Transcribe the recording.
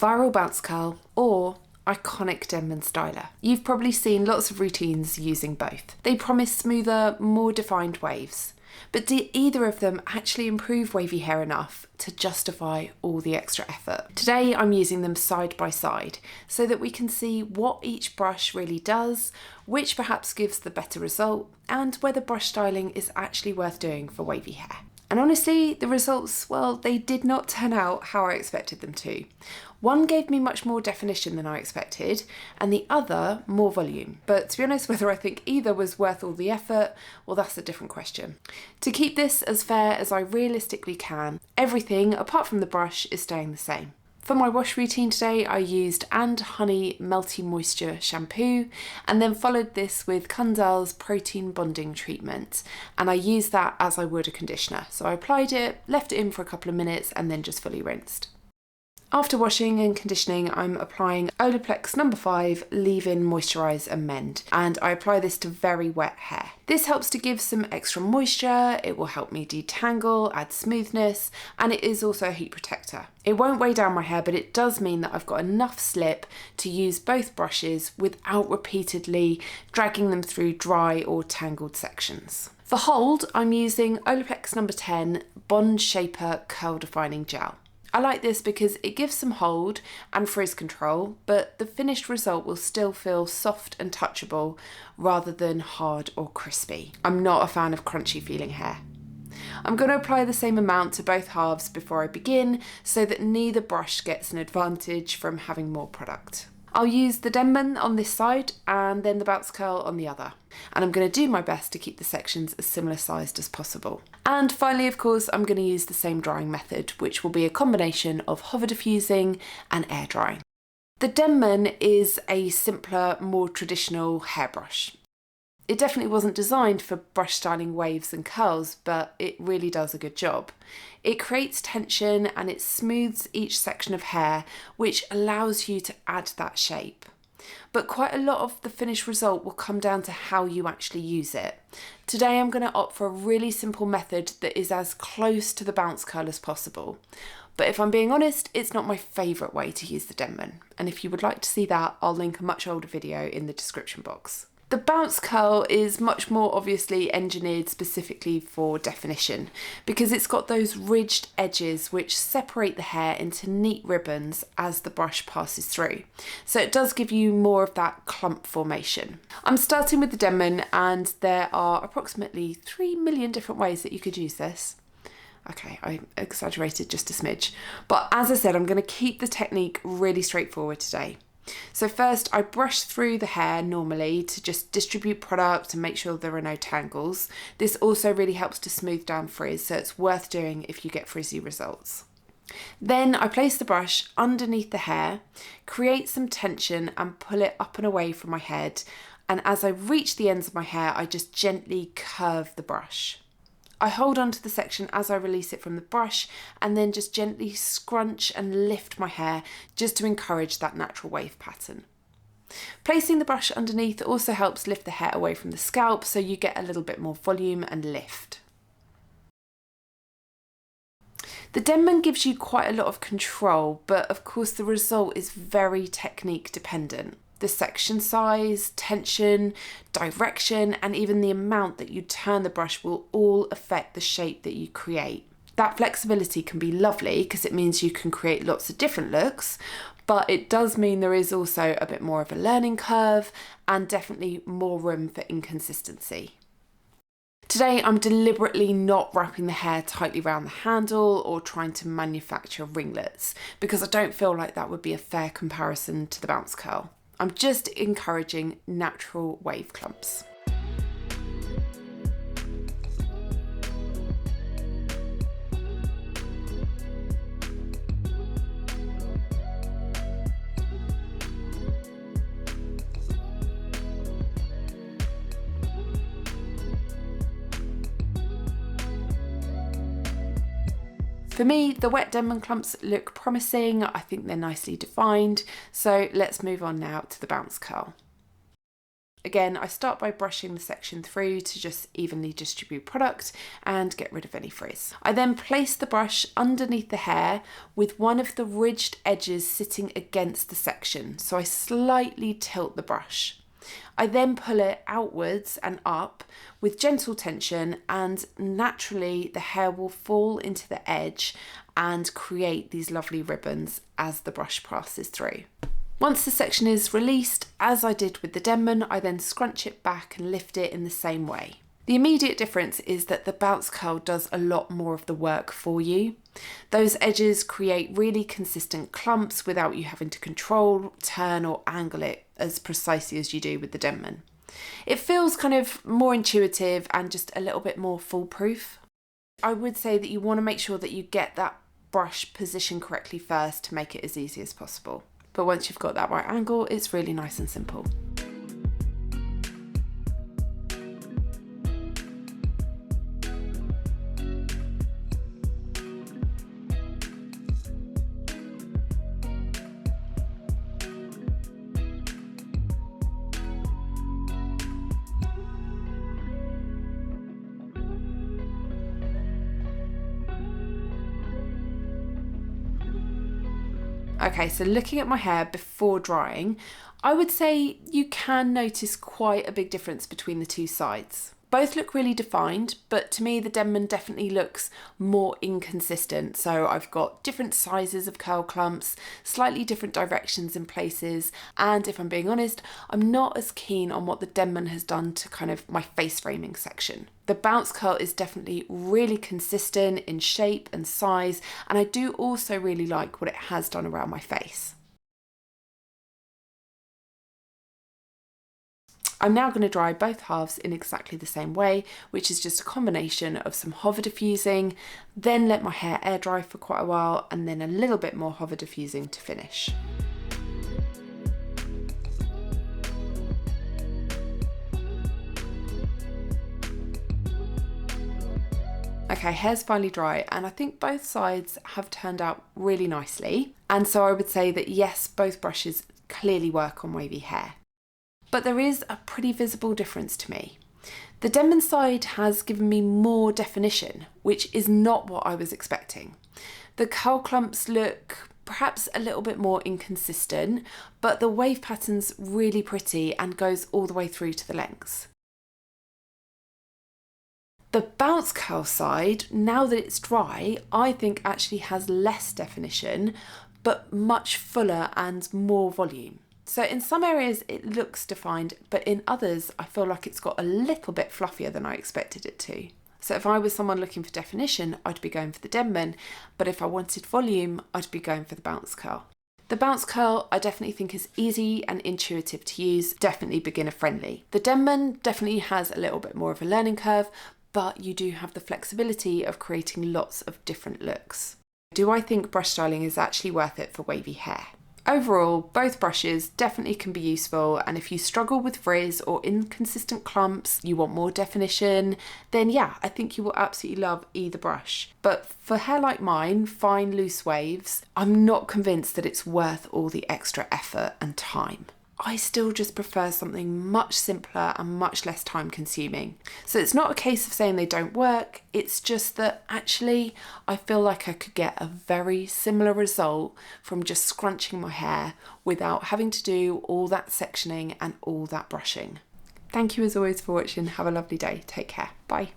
Viral bounce curl or iconic Denman Styler. You've probably seen lots of routines using both. They promise smoother, more defined waves. But do either of them actually improve wavy hair enough to justify all the extra effort? Today I'm using them side by side so that we can see what each brush really does, which perhaps gives the better result, and whether brush styling is actually worth doing for wavy hair. And honestly, the results, well, they did not turn out how I expected them to. One gave me much more definition than I expected, and the other more volume. But to be honest, whether I think either was worth all the effort, well, that's a different question. To keep this as fair as I realistically can, everything apart from the brush is staying the same. For my wash routine today, I used And Honey Melty Moisture Shampoo and then followed this with Kundal's Protein Bonding Treatment. And I used that as I would a conditioner. So I applied it, left it in for a couple of minutes and then just fully rinsed. After washing and conditioning, I'm applying Olaplex No5 Leave-In Moisturise and Mend, and I apply this to very wet hair. This helps to give some extra moisture, it will help me detangle, add smoothness, and it is also a heat protector. It won't weigh down my hair, but it does mean that I've got enough slip to use both brushes without repeatedly dragging them through dry or tangled sections. For hold, I'm using Olaplex No10 Bond Shaper Curl Defining Gel. I like this because it gives some hold and frizz control, but the finished result will still feel soft and touchable rather than hard or crispy. I'm not a fan of crunchy feeling hair. I'm going to apply the same amount to both halves before I begin so that neither brush gets an advantage from having more product. I'll use the Denman on this side and then the bounce curl on the other. And I'm going to do my best to keep the sections as similar sized as possible. And finally, of course, I'm going to use the same drying method, which will be a combination of hover diffusing and air drying. The Denman is a simpler, more traditional hairbrush. It definitely wasn't designed for brush styling waves and curls, but it really does a good job. It creates tension and it smooths each section of hair, which allows you to add that shape. But quite a lot of the finished result will come down to how you actually use it. Today I'm going to opt for a really simple method that is as close to the bounce curl as possible. But if I'm being honest, it's not my favourite way to use the Denman. And if you would like to see that, I'll link a much older video in the description box. The bounce curl is much more obviously engineered specifically for definition because it's got those ridged edges which separate the hair into neat ribbons as the brush passes through. So it does give you more of that clump formation. I'm starting with the Denman and there are approximately 3 million different ways that you could use this. Okay, I exaggerated just a smidge. But as I said, I'm going to keep the technique really straightforward today. So first I brush through the hair normally to just distribute product and make sure there are no tangles. This also really helps to smooth down frizz, so it's worth doing if you get frizzy results. Then I place the brush underneath the hair, create some tension and pull it up and away from my head, and as I reach the ends of my hair I just gently curve the brush. I hold on to the section as I release it from the brush and then just gently scrunch and lift my hair just to encourage that natural wave pattern. Placing the brush underneath also helps lift the hair away from the scalp so you get a little bit more volume and lift. The Denman gives you quite a lot of control, but of course the result is very technique dependent. The section size, tension, direction, and even the amount that you turn the brush will all affect the shape that you create. That flexibility can be lovely because it means you can create lots of different looks, but it does mean there is also a bit more of a learning curve and definitely more room for inconsistency. Today I'm deliberately not wrapping the hair tightly around the handle or trying to manufacture ringlets because I don't feel like that would be a fair comparison to the bounce curl. I'm just encouraging natural wave clumps. For me, the wet Denman clumps look promising. I think they're nicely defined. So let's move on now to the bounce curl. Again, I start by brushing the section through to just evenly distribute product and get rid of any frizz. I then place the brush underneath the hair with one of the ridged edges sitting against the section, so I slightly tilt the brush. I then pull it outwards and up with gentle tension, and naturally the hair will fall into the edge and create these lovely ribbons as the brush passes through. Once the section is released, as I did with the Denman, I then scrunch it back and lift it in the same way. The immediate difference is that the bounce curl does a lot more of the work for you. Those edges create really consistent clumps without you having to control, turn or angle it as precisely as you do with the Denman. It feels kind of more intuitive and just a little bit more foolproof. I would say that you want to make sure that you get that brush positioned correctly first to make it as easy as possible. But once you've got that right angle, it's really nice and simple. Okay, so looking at my hair before drying, I would say you can notice quite a big difference between the two sides. Both look really defined, but to me the Denman definitely looks more inconsistent. So I've got different sizes of curl clumps, slightly different directions in places, and if I'm being honest, I'm not as keen on what the Denman has done to kind of my face framing section. The bounce curl is definitely really consistent in shape and size, and I do also really like what it has done around my face. I'm now going to dry both halves in exactly the same way, which is just a combination of some hover diffusing, then let my hair air dry for quite a while, and then a little bit more hover diffusing to finish. Okay, hair's finally dry, and I think both sides have turned out really nicely. And so I would say that yes, both brushes clearly work on wavy hair. But there is a pretty visible difference to me. The Denman side has given me more definition, which is not what I was expecting. The curl clumps look perhaps a little bit more inconsistent, but the wave pattern's really pretty and goes all the way through to the lengths. The bounce curl side, now that it's dry, I think actually has less definition, but much fuller and more volume. So in some areas it looks defined, but in others I feel like it's got a little bit fluffier than I expected it to. So if I was someone looking for definition, I'd be going for the Denman, but if I wanted volume, I'd be going for the bounce curl. The bounce curl I definitely think is easy and intuitive to use, definitely beginner friendly. The Denman definitely has a little bit more of a learning curve, but you do have the flexibility of creating lots of different looks. Do I think brush styling is actually worth it for wavy hair? Overall, both brushes definitely can be useful, and if you struggle with frizz or inconsistent clumps, you want more definition, then yeah, I think you will absolutely love either brush. But for hair like mine, fine loose waves, I'm not convinced that it's worth all the extra effort and time. I still just prefer something much simpler and much less time consuming. So it's not a case of saying they don't work, it's just that actually I feel like I could get a very similar result from just scrunching my hair without having to do all that sectioning and all that brushing. Thank you as always for watching. Have a lovely day. Take care. Bye.